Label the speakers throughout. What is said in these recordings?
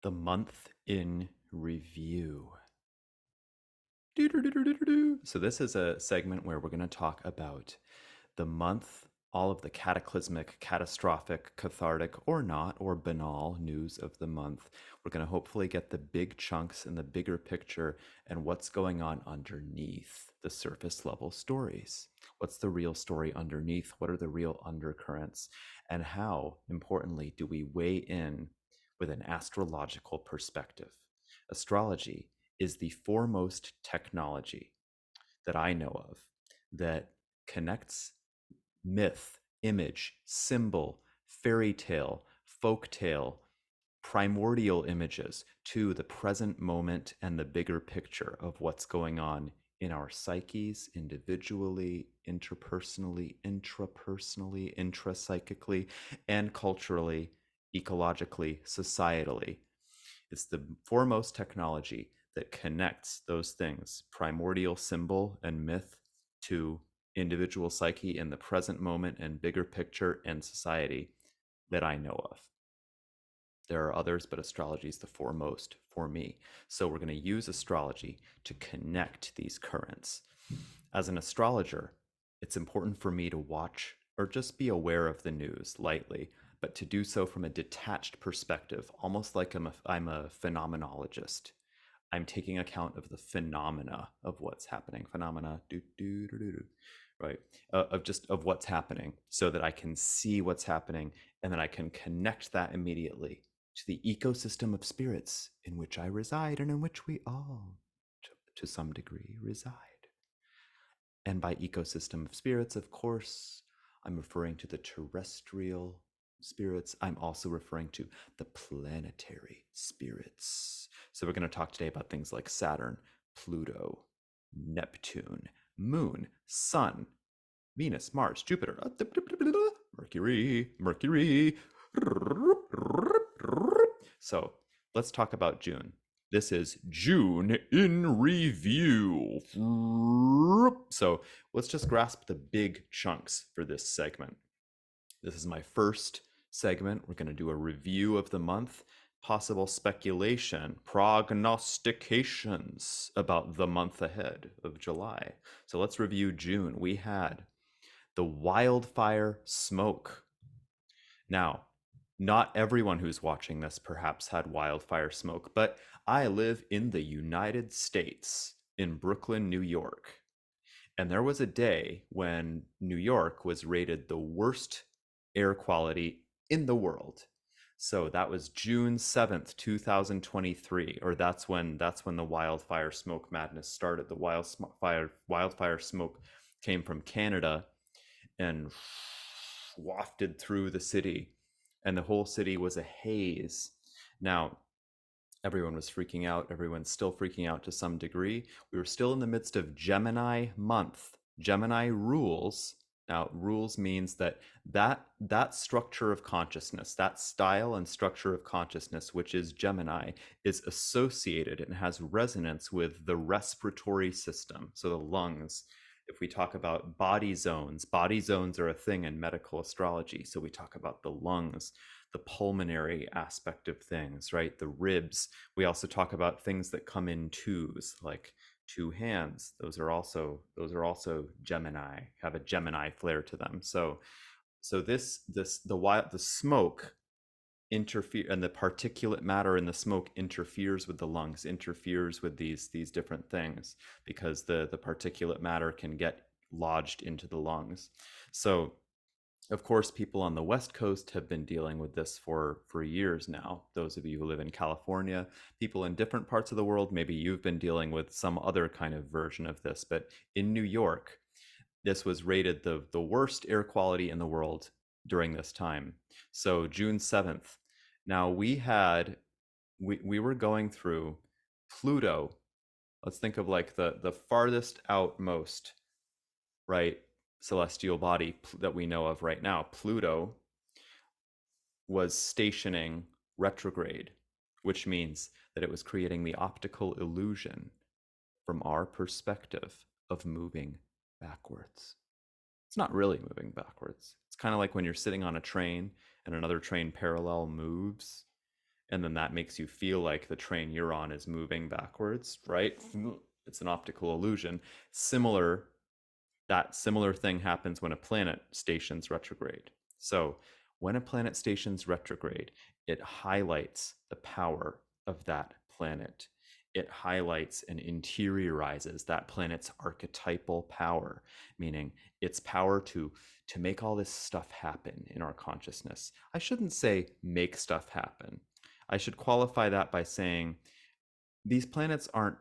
Speaker 1: The month in review. So this is a segment where we're going to talk about the month, all of the cataclysmic, catastrophic, cathartic, or not, or banal news of the month. We're going to hopefully get the big chunks and the bigger picture and what's going on underneath the surface level stories. What's the real story underneath? What are the real undercurrents? And how, importantly, do we weigh in with an astrological perspective? Astrology is the foremost technology that I know of that connects myth, image, symbol, fairy tale, folk tale, primordial images to the present moment and the bigger picture of what's going on in our psyches, individually, interpersonally, intrapersonally, intrapsychically, and culturally, ecologically, societally. It's the foremost technology that connects those things, primordial symbol and myth, to individual psyche in the present moment and bigger picture and society that I know of. There are others, but astrology is the foremost for me. So we're going to use astrology to connect these currents. As an astrologer, it's important for me to watch or just be aware of the news lightly, but to do so from a detached perspective, almost like I'm a phenomenologist. I'm taking account of the phenomena of what's happening. Phenomena, right? Of what's happening, so that I can see what's happening, and then I can connect that immediately to the ecosystem of spirits in which I reside and in which we all, to some degree, reside. And by ecosystem of spirits, of course, I'm referring to the terrestrial spirits. I'm also referring to the planetary spirits. So we're going to talk today about things like Saturn, Pluto, Neptune, Moon, Sun, Venus, Mars, Jupiter, Mercury. So let's talk about June. This is June in review. So let's just grasp the big chunks for this segment. This is my first segment. We're going to do a review of the month, possible speculation, prognostications about the month ahead of July. So let's review June. We had the wildfire smoke. Now, not everyone who's watching this perhaps had wildfire smoke, but I live in the United States, in Brooklyn, New York. And there was a day when New York was rated the worst air quality in the world. So that was June 7th, 2023, or that's when the wildfire smoke madness started. The wildfire smoke came from Canada and wafted through the city, and the whole city was a haze. Now, everyone was freaking out. Everyone's still freaking out to some degree. We were still in the midst of Gemini month. Gemini rules. Now, rules means that structure of consciousness, that style and structure of consciousness, which is Gemini, is associated and has resonance with the respiratory system, so the lungs. If we talk about body zones are a thing in medical astrology. So we talk about the lungs, the pulmonary aspect of things, right? The ribs. We also talk about things that come in twos, like two hands. Those are also Gemini, have a Gemini flair to them. So the smoke interfere, and the particulate matter in the smoke interferes with the lungs, interferes with these different things, because the particulate matter can get lodged into the lungs. So of course, people on the West Coast have been dealing with this for years now. Those of you who live in California, people in different parts of the world, maybe you've been dealing with some other kind of version of this. But in New York, this was rated the worst air quality in the world during this time. So June 7th. Now we were going through Pluto. Let's think of like the farthest outmost, right, celestial body that we know of right now. Pluto was stationing retrograde, which means that it was creating the optical illusion from our perspective of moving backwards. It's not really moving backwards. It's kind of like when you're sitting on a train and another train parallel moves, And then that makes you feel like the train you're on is moving backwards, right? It's an optical illusion. Similar That similar thing happens when a planet stations retrograde. So, when a planet stations retrograde, it highlights the power of that planet. It highlights and interiorizes that planet's archetypal power, meaning its power to make all this stuff happen in our consciousness. I shouldn't say make stuff happen. I should qualify that by saying these planets aren't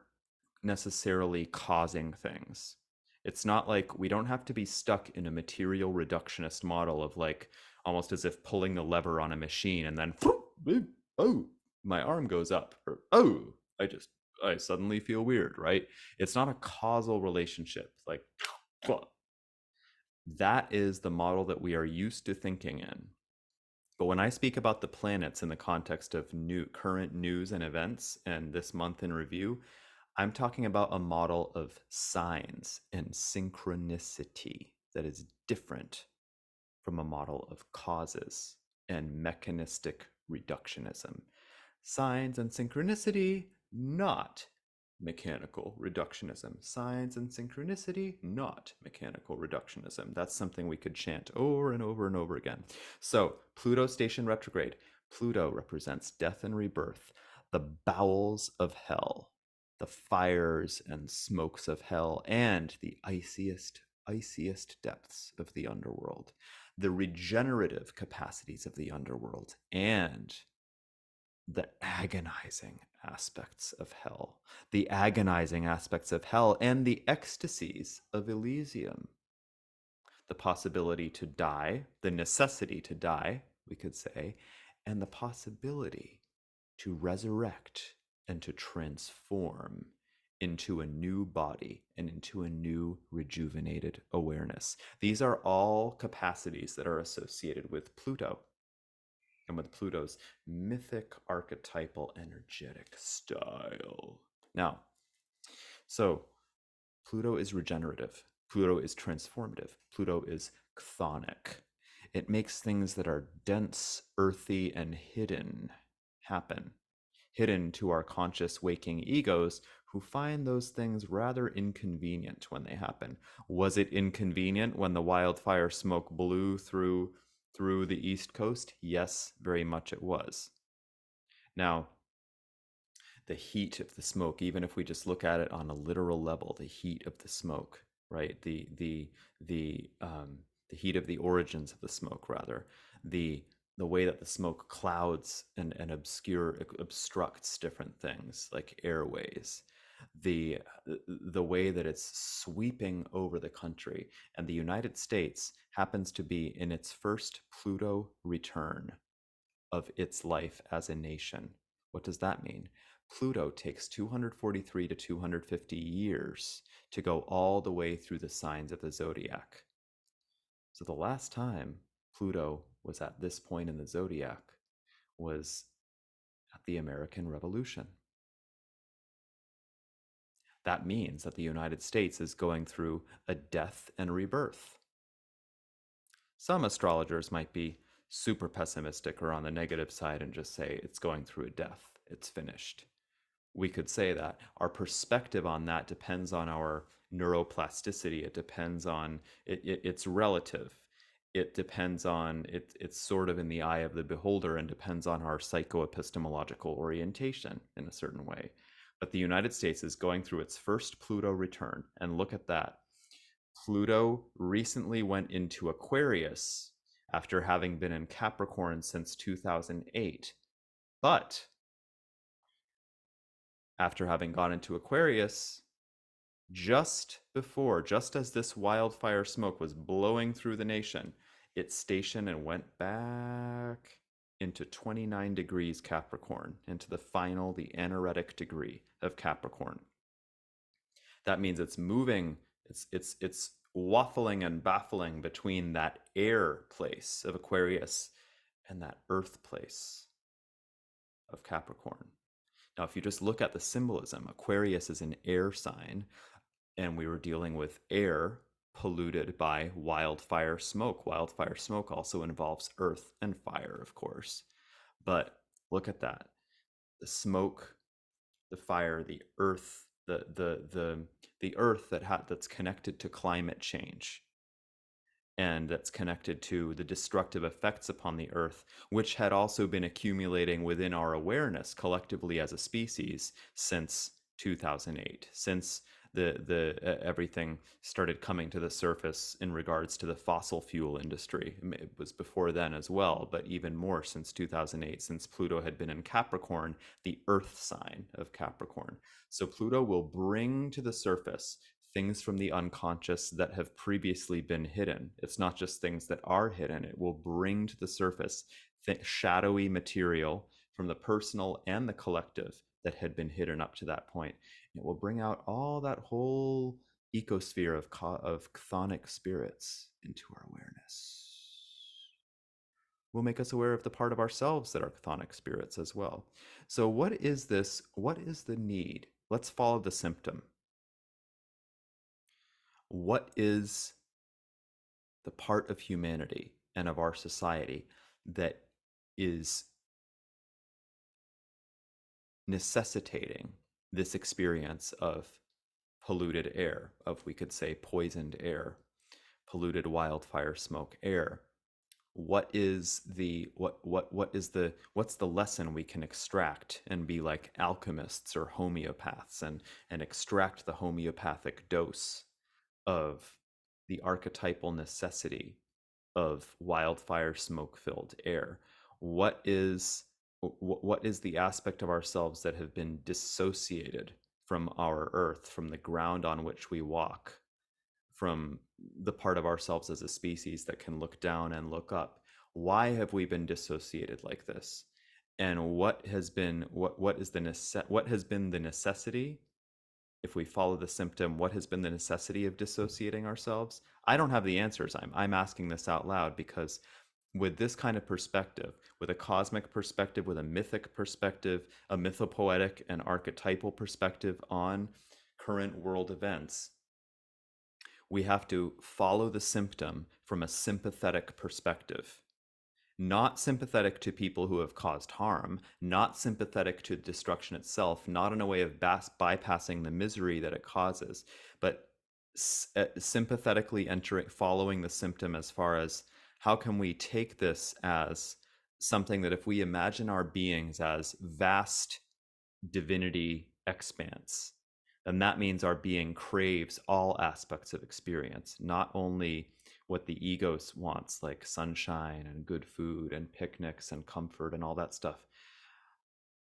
Speaker 1: necessarily causing things. It's not like we don't have to be stuck in a material reductionist model of like almost as if pulling the lever on a machine and then oh, my arm goes up, or oh, I suddenly feel weird, right? It's not a causal relationship. Like that is the model that we are used to thinking in. But when I speak about the planets in the context of current news and events and this month in review, I'm talking about a model of signs and synchronicity that is different from a model of causes and mechanistic reductionism. Signs and synchronicity, not mechanical reductionism. Signs and synchronicity, not mechanical reductionism. That's something we could chant over and over and over again. So, Pluto station retrograde. Pluto represents death and rebirth, the bowels of hell, the fires and smokes of hell, and the iciest depths of the underworld, the regenerative capacities of the underworld, and the agonizing aspects of hell, the agonizing aspects of hell, and the ecstasies of Elysium. The possibility to die, the necessity to die, we could say, and the possibility to resurrect and to transform into a new body and into a new rejuvenated awareness. These are all capacities that are associated with Pluto and with Pluto's mythic, archetypal, energetic style. Now, so Pluto is regenerative, Pluto is transformative, Pluto is chthonic. It makes things that are dense, earthy, and hidden happen, hidden to our conscious waking egos who find those things rather inconvenient when they happen. Was it inconvenient when the wildfire smoke blew through the East Coast? Yes, very much it was. Now, the heat of the smoke, even if we just look at it on a literal level, the heat of the smoke, right? The heat of the origins of the smoke, rather, the the way that the smoke clouds and obstructs different things like airways, the the way that it's sweeping over the country, and the United States happens to be in its first Pluto return of its life as a nation. What does that mean? Pluto takes 243 to 250 years to go all the way through the signs of the zodiac. So the last time Pluto was at this point in the zodiac was at the American Revolution. That means that the United States is going through a death and rebirth. Some astrologers might be super pessimistic or on the negative side and just say it's going through a death, it's finished. We could say that. Our perspective on that depends on our neuroplasticity. It depends on it's relative. It depends on it's sort of in the eye of the beholder and depends on our psychoepistemological orientation in a certain way. But the United States is going through its first Pluto return, and look at that. Pluto recently went into Aquarius after having been in Capricorn since 2008. But after having gone into Aquarius, just as this wildfire smoke was blowing through the nation, it stationed and went back into 29 degrees Capricorn, into the anaretic degree of Capricorn. That means it's moving, it's waffling and baffling between that air place of Aquarius and that earth place of Capricorn. Now, if you just look at the symbolism, Aquarius is an air sign, and we were dealing with air polluted by wildfire smoke. Wildfire smoke also involves earth and fire, of course. But Look at that. The smoke, the fire, the earth, the earth that's connected to climate change, and that's connected to the destructive effects upon the earth, which had also been accumulating within our awareness collectively as a species since 2008, since the everything started coming to the surface in regards to the fossil fuel industry. It was before then as well, but even more since 2008, since Pluto had been in Capricorn, the earth sign of Capricorn. So Pluto will bring to the surface things from the unconscious that have previously been hidden. It's not just things that are hidden, it will bring to the surface shadowy material from the personal and the collective that had been hidden up to that point. It will bring out all that whole ecosphere of chthonic spirits into our awareness. Will make us aware of the part of ourselves that are chthonic spirits as well. So, what is this? What is the need? Let's follow the symptom. What is the part of humanity and of our society that is necessitating this experience of polluted air, of, we could say, poisoned air, polluted wildfire smoke air? What is the what's the lesson we can extract and be like alchemists or homeopaths and extract the homeopathic dose of the archetypal necessity of wildfire smoke filled air? What is what is the aspect of ourselves that have been dissociated from our earth, from the ground on which we walk, from the part of ourselves as a species that can look down and look up? Why have we been dissociated like this? And what has been what has been the necessity? If we follow the symptom, what has been the necessity of dissociating ourselves? I don't have the answers. I'm asking this out loud because with this kind of perspective, with a cosmic perspective, with a mythic perspective, a mythopoetic and archetypal perspective on current world events, we have to follow the symptom from a sympathetic perspective. Not sympathetic to people who have caused harm, not sympathetic to destruction itself, not in a way of bypassing the misery that it causes, but sympathetically following the symptom as far as how can we take this as something that, if we imagine our beings as vast divinity expanse, then that means our being craves all aspects of experience, not only what the ego wants, like sunshine and good food and picnics and comfort and all that stuff.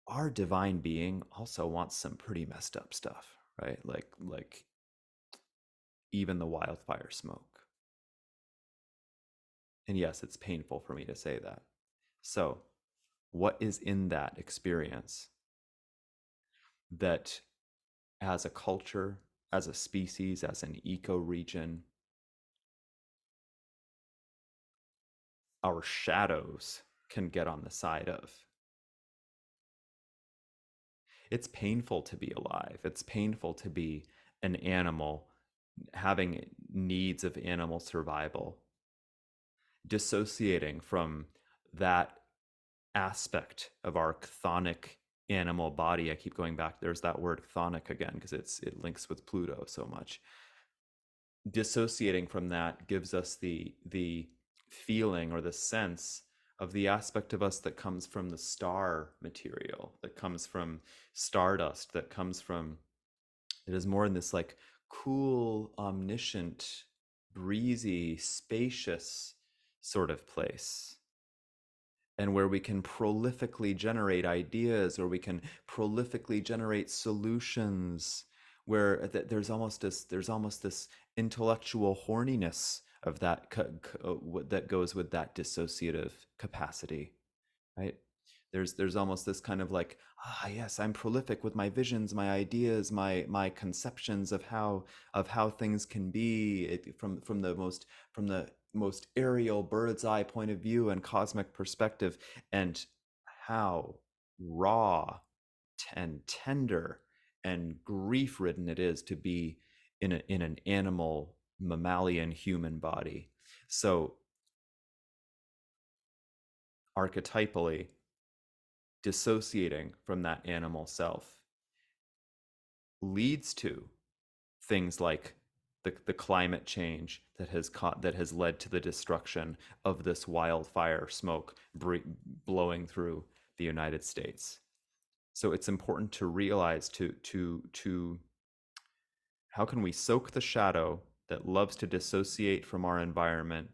Speaker 1: Our divine being also wants some pretty messed up stuff, right? Like even the wildfire smoke. And yes, it's painful for me to say that. So, what is in that experience that, as a culture, as a species, as an eco-region, our shadows can get on the side of? It's painful to be alive. It's painful to be an animal having needs of animal survival, dissociating from that aspect of our chthonic animal body. I keep going back. There's that word chthonic again because it links with Pluto so much. Dissociating from that gives us the feeling or the sense of the aspect of us that comes from the star material, that comes from stardust, that comes from, it is more in this like cool, omniscient, breezy, spacious sort of place, and where we can prolifically generate ideas, or we can prolifically generate solutions, where there's almost this intellectual horniness of that that goes with that dissociative capacity, right? There's almost this kind of like, yes, I'm prolific with my visions, my ideas, my conceptions of how things can be, from the most aerial bird's eye point of view and cosmic perspective, and how raw and tender and grief ridden it is to be in an animal, mammalian, human body. So archetypally, dissociating from that animal self leads to things like the climate change that has led to the destruction of this wildfire smoke blowing through the United States. So it's important to realize to how can we soak the shadow that loves to dissociate from our environment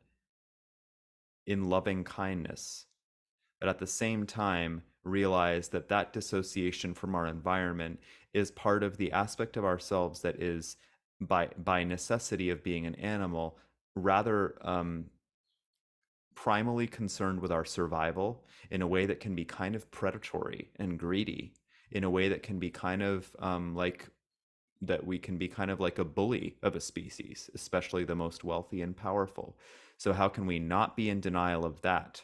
Speaker 1: in loving kindness, but at the same time realize that that dissociation from our environment is part of the aspect of ourselves that is by necessity of being an animal rather primally concerned with our survival in a way that can be kind of predatory and greedy, in a way that can be kind of like that we can be kind of like a bully of a species, especially the most wealthy and powerful. So how can we not be in denial of that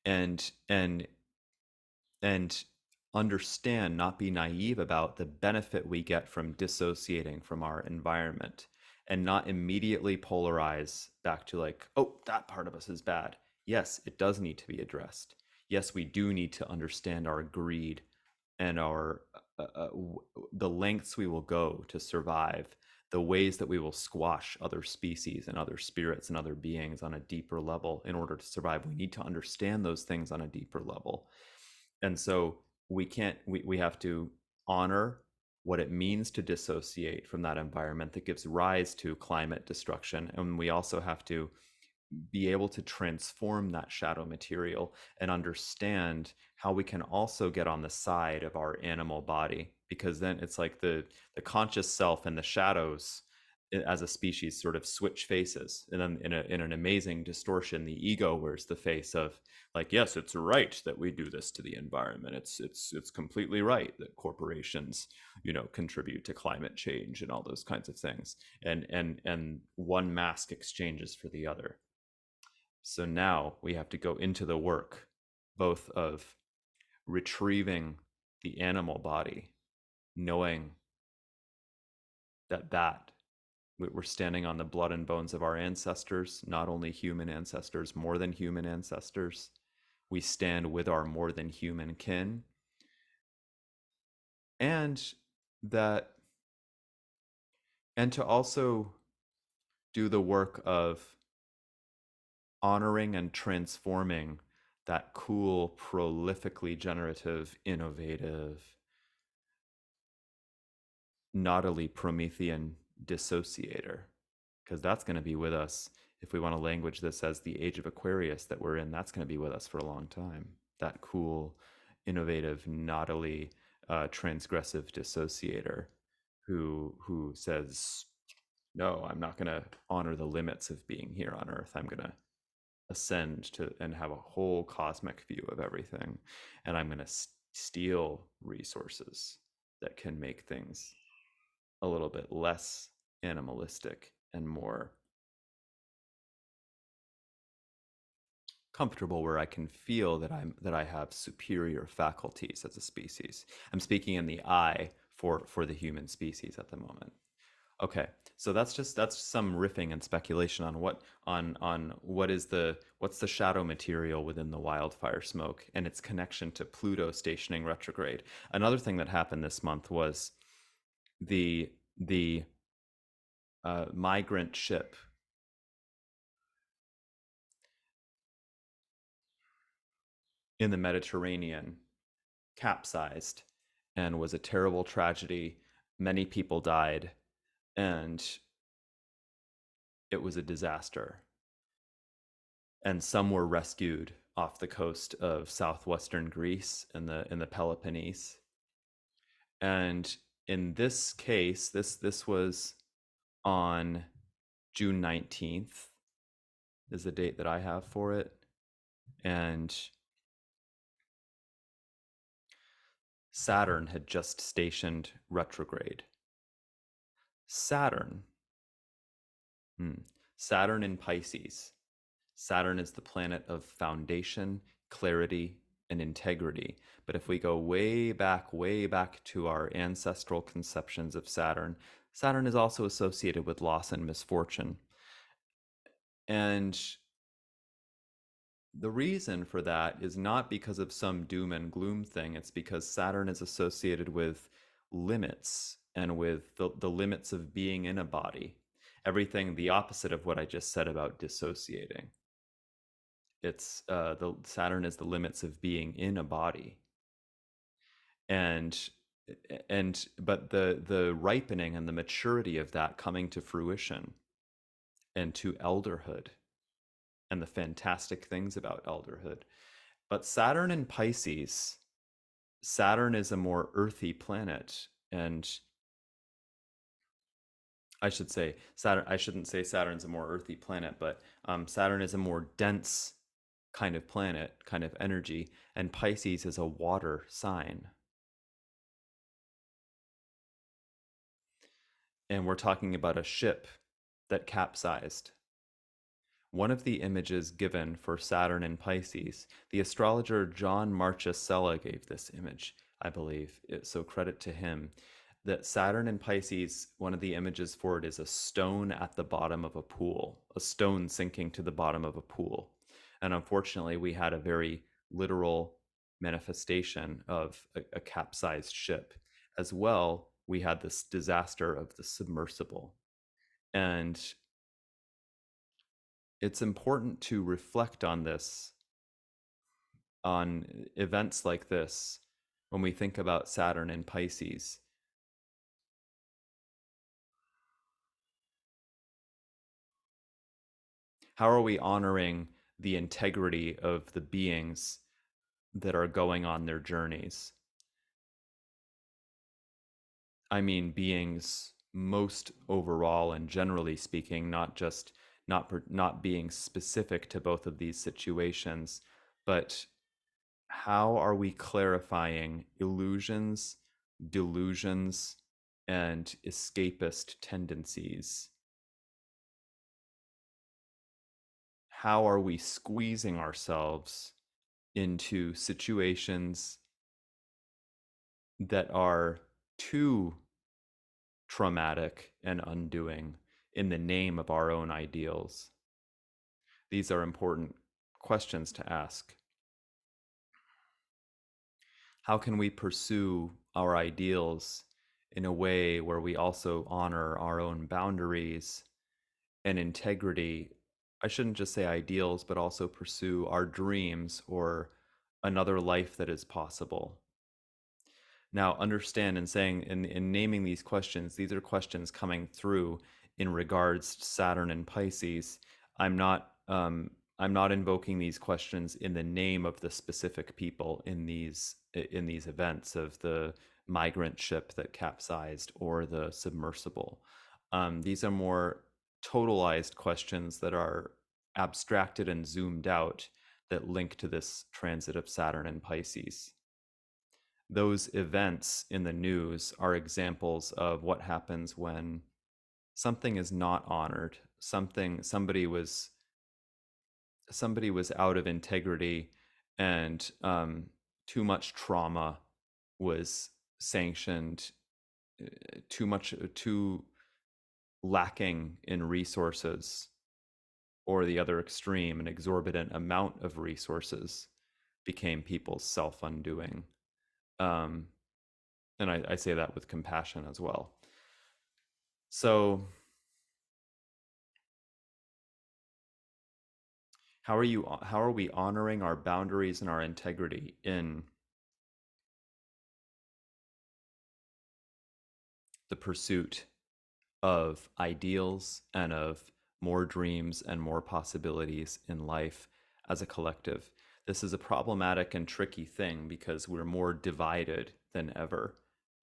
Speaker 1: and and and understand, not be naive about the benefit we get from dissociating from our environment and not immediately polarize back to like, oh, that part of us is bad. Yes, it does need to be addressed. Yes, we do need to understand our greed and our the lengths we will go to survive, the ways that we will squash other species and other spirits and other beings on a deeper level in order to survive. We need to understand those things on a deeper level. And so we have to honor what it means to dissociate from that environment that gives rise to climate destruction. And we also have to be able to transform that shadow material and understand how we can also get on the side of our animal body, because then it's like the conscious self and the shadows as a species sort of switch faces, and then in an amazing distortion the ego wears the face of like, yes, it's right that we do this to the environment, it's completely right that corporations, you know, contribute to climate change and all those kinds of things, and one mask exchanges for the other. So now we have to go into the work both of retrieving the animal body, knowing that we're standing on the blood and bones of our ancestors, not only human ancestors, more than human ancestors. We stand with our more than human kin. And that, and to also do the work of honoring and transforming that cool, prolifically generative, innovative, naughtily Promethean dissociator, because that's going to be with us. If we want to language this as the age of Aquarius that we're in, that's going to be with us for a long time. That cool, innovative, naughtily transgressive dissociator who says, no, I'm not going to honor the limits of being here on Earth. I'm going to ascend to and have a whole cosmic view of everything, and I'm going to steal resources that can make things a little bit less animalistic and more comfortable, where I can feel that I have superior faculties as a species. I'm speaking in the I for the human species at the moment. Okay, so that's some riffing and speculation on what is what's the shadow material within the wildfire smoke and its connection to Pluto stationing retrograde. Another thing that happened this month was the migrant ship in the Mediterranean capsized and was a terrible tragedy. Many people died, and it was a disaster. And some were rescued off the coast of southwestern Greece in the Peloponnese. And in this case, this was on June 19th is the date that I have for it. And Saturn had just stationed retrograde. Saturn, Saturn in Pisces. Saturn is the planet of foundation, clarity, and integrity. But if we go way back to our ancestral conceptions of Saturn, Saturn is also associated with loss and misfortune. And the reason for that is not because of some doom and gloom thing. It's because Saturn is associated with limits and with the limits of being in a body. Everything the opposite of what I just said about dissociating. It's the Saturn is the limits of being in a body, and but the ripening and the maturity of that coming to fruition and to elderhood and the fantastic things about elderhood. But Saturn in Pisces, Saturn is a more earthy planet. And I should say Saturn, I shouldn't say Saturn's a more earthy planet, but Saturn is a more dense kind of planet, kind of energy. And Pisces is a water sign. And we're talking about a ship that capsized. One of the images given for Saturn in Pisces, the astrologer John Marchesella gave this image, I believe. So credit to him. That Saturn in Pisces, one of the images for it is a stone at the bottom of a pool, a stone sinking to the bottom of a pool. And unfortunately, we had a very literal manifestation of a capsized ship. As well, we had this disaster of the submersible. And it's important to reflect on this, on events like this, when we think about Saturn and Pisces. How are we honoring the integrity of the beings that are going on their journeys? I mean, beings most overall and generally speaking, not just not being specific to both of these situations, but how are we clarifying illusions, delusions, and escapist tendencies? How are we squeezing ourselves into situations that are too traumatic and undoing in the name of our own ideals? These are important questions to ask. How can we pursue our ideals in a way where we also honor our own boundaries and integrity? I shouldn't just say ideals, but also pursue our dreams or another life that is possible. Now, understand in saying in naming these questions, these are questions coming through in regards to Saturn and Pisces. I'm not invoking these questions in the name of the specific people in these events of the migrant ship that capsized or the submersible. These are more totalized questions that are abstracted and zoomed out that link to this transit of Saturn and Pisces. Those events in the news are examples of what happens when something is not honored. Somebody was out of integrity, and too much trauma was sanctioned, too lacking in resources, or the other extreme, an exorbitant amount of resources became people's self undoing. Um, and I say that with compassion as well. So, how are we honoring our boundaries and our integrity in the pursuit of ideals and of more dreams and more possibilities in life as a collective? This is a problematic and tricky thing because we're more divided than ever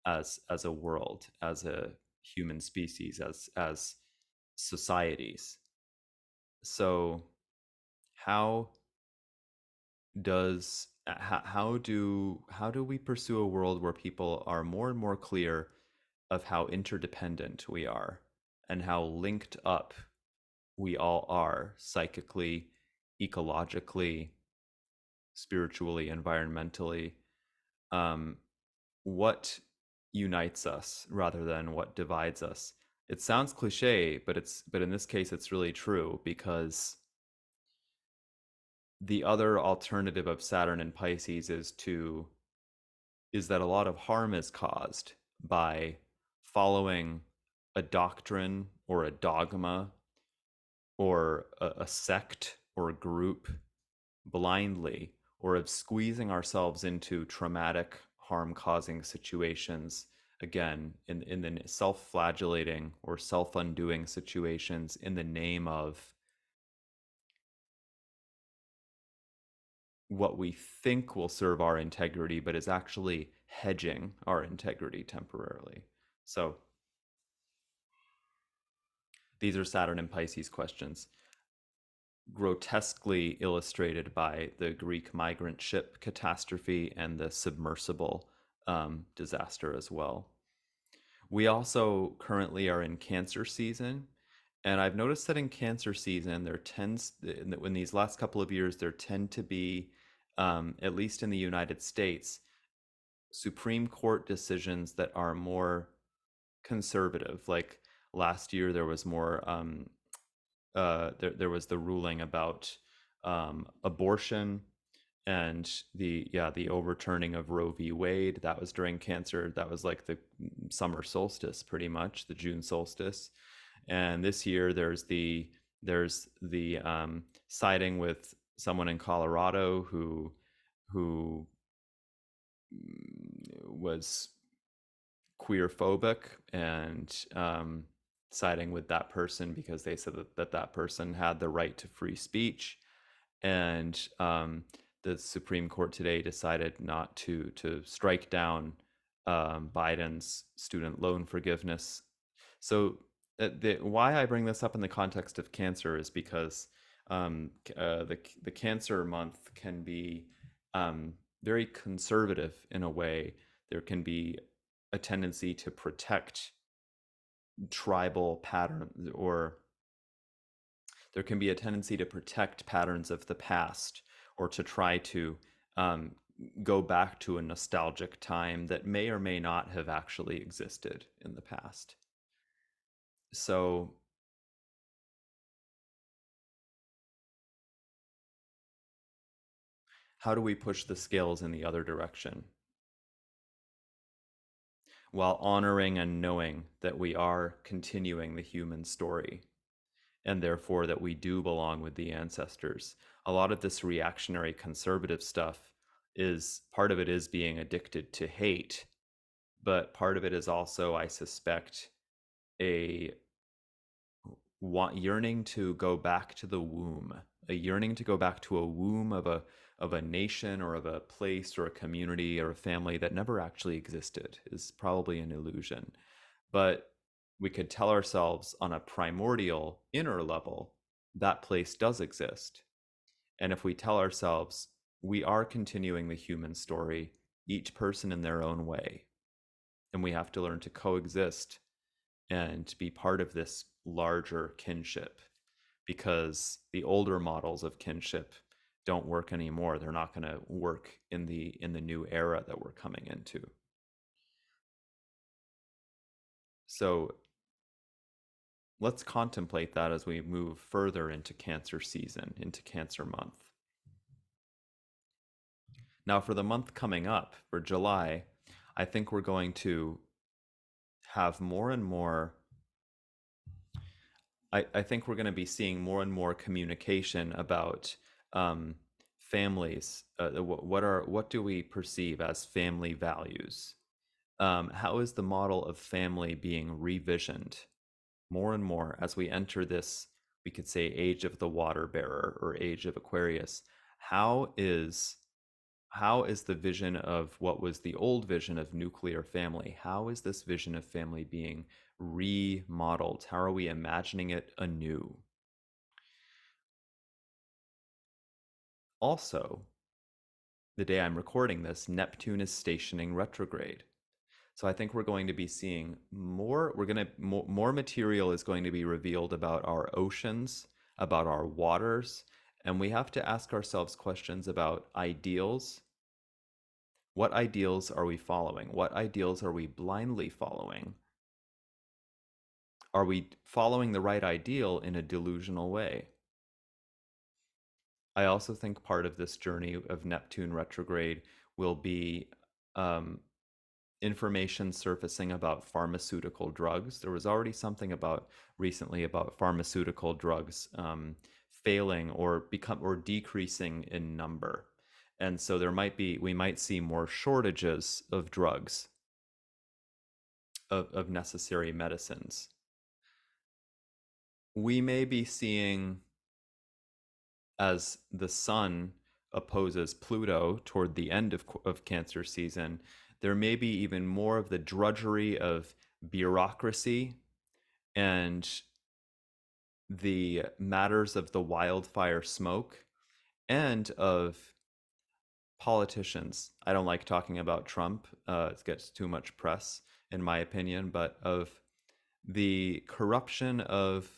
Speaker 1: as a world, as a human species, as societies. So how does how do we pursue a world where people are more and more clear of how interdependent we are and how linked up we all are psychically, ecologically, spiritually, environmentally? um, what unites us rather than what divides us? It sounds cliche, but in this case it's really true, because The other alternative of Saturn and Pisces is that a lot of harm is caused by following a doctrine or a dogma or a sect or a group blindly, or of squeezing ourselves into traumatic, harm causing situations, again, in the self flagellating or self undoing situations in the name of what we think will serve our integrity, but is actually hedging our integrity temporarily. So these are Saturn and Pisces questions, grotesquely illustrated by the Greek migrant ship catastrophe and the submersible disaster as well. We also currently are in Cancer season. And I've noticed that in Cancer season, there tends, in these last couple of years, there tend to be, at least in the United States, Supreme Court decisions that are more conservative. Like last year, there was more there was the ruling about abortion and the overturning of Roe v. Wade. That was during Cancer. That was like the summer solstice, pretty much the June solstice. And this year there's the siding with someone in Colorado who was queer phobic and siding with that person because they said that person had the right to free speech. And the Supreme Court today decided not to strike down Biden's student loan forgiveness. So why I bring this up in the context of cancer is because the cancer month can be very conservative in a way. There can be a tendency to protect tribal patterns, or there can be a tendency to protect patterns of the past, or to try to um, go back to a nostalgic time that may or may not have actually existed in the past. So, how do we push the scales in the other direction while honoring and knowing that we are continuing the human story, and therefore that we do belong with the ancestors? A lot of this reactionary conservative stuff is part of it is being addicted to hate, but part of it is also, I suspect, a yearning to go back to the womb, a yearning to go back to a womb of a nation or of a place or a community or a family that never actually existed is probably an illusion. But we could tell ourselves on a primordial inner level that place does exist. And if we tell ourselves we are continuing the human story, each person in their own way, and we have to learn to coexist and be part of this larger kinship, because the older models of kinship don't work anymore. They're not going to work in the new era that we're coming into. So let's contemplate that as we move further into Cancer season, into Cancer month. Now, for the month coming up, for July, I think we're going to have more and more. I think we're going to be seeing more and more communication about um, families. What do we perceive as family values? How is the model of family being revisioned more and more as we enter this, we could say, age of the water bearer or age of Aquarius? How is how is the vision of what was the old vision of nuclear family? How is this vision of family being remodeled? How are we imagining it anew? Also, the day I'm recording this, Neptune is stationing retrograde. So I think we're going to be seeing more. More material is going to be revealed about our oceans, about our waters, and we have to ask ourselves questions about ideals. What ideals are we following? What ideals are we blindly following? Are we following the right ideal in a delusional way? I also think part of this journey of Neptune retrograde will be um, information surfacing about pharmaceutical drugs. There was already something about recently about pharmaceutical drugs failing or decreasing in number, and so we might see more shortages of drugs of necessary medicines. We may be seeing as the sun opposes Pluto toward the end of Cancer season, there may be even more of the drudgery of bureaucracy and the matters of the wildfire smoke and of politicians. I don't like talking about Trump, it gets too much press, in my opinion, but of the corruption of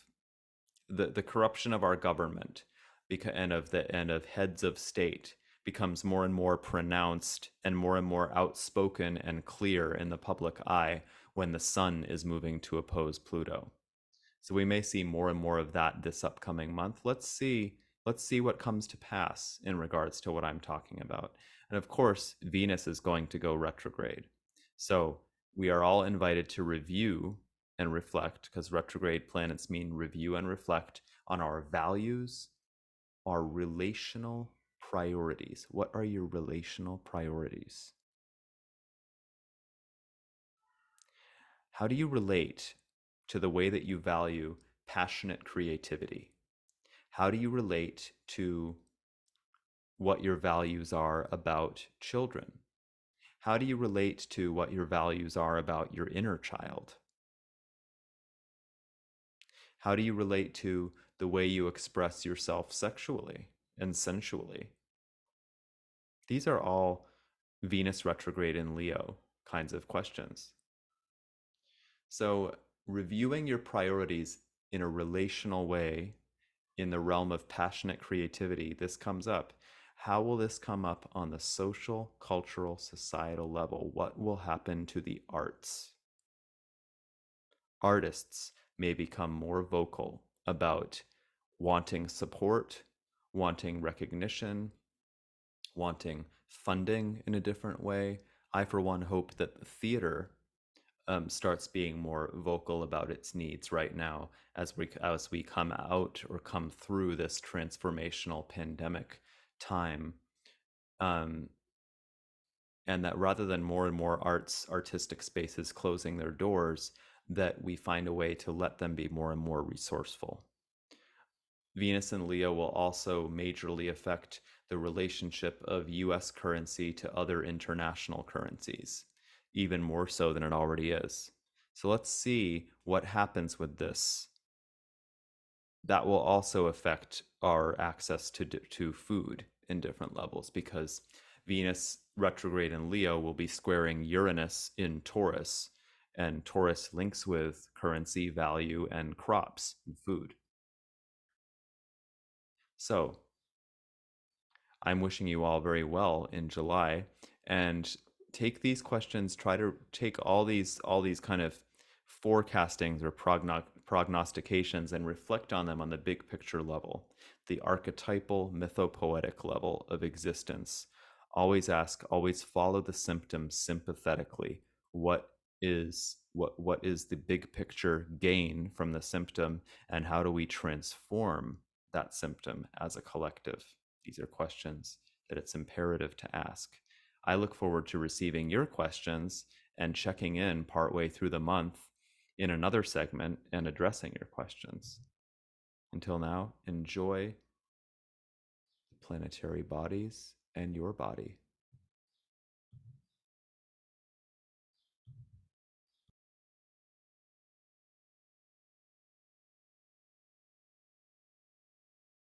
Speaker 1: the corruption of our government and of heads of state becomes more and more pronounced and more outspoken and clear in the public eye when the sun is moving to oppose Pluto. So we may see more and more of that this upcoming month. Let's see what comes to pass in regards to what I'm talking about. And of course, Venus is going to go retrograde. So we are all invited to review and reflect, because retrograde planets mean review and reflect on our values, our relational priorities. What are your relational priorities? How do you relate to the way that you value passionate creativity? How do you relate to what your values are about children? How do you relate to what your values are about your inner child? How do you relate to the way you express yourself sexually and sensually? These are all Venus retrograde in Leo kinds of questions. So, reviewing your priorities in a relational way in the realm of passionate creativity, this comes up. How will this come up on the social, cultural, societal level? What will happen to the arts? Artists may become more vocal about wanting support, wanting recognition, wanting funding in a different way. I, for one, hope that the theater starts being more vocal about its needs right now as we come out or come through this transformational pandemic time, um, and that rather than more and more artistic spaces closing their doors, that we find a way to let them be more and more resourceful. Venus and Leo will also majorly affect the relationship of US currency to other international currencies, even more so than it already is. So let's see what happens with this. That will also affect our access to food in different levels, because Venus retrograde in Leo will be squaring Uranus in Taurus, and Taurus links with currency, value, and crops and food. So I'm wishing you all very well in July, and take these questions, try to take all these kind of forecastings or prognostications and reflect on them on the big picture level, the archetypal mythopoetic level of existence. Always ask, always follow the symptoms sympathetically. What is the big picture gain from the symptom, and how do we transform that symptom as a collective? These are questions that it's imperative to ask. I look forward to receiving your questions and checking in partway through the month in another segment and addressing your questions. Until now, enjoy the planetary bodies and your body.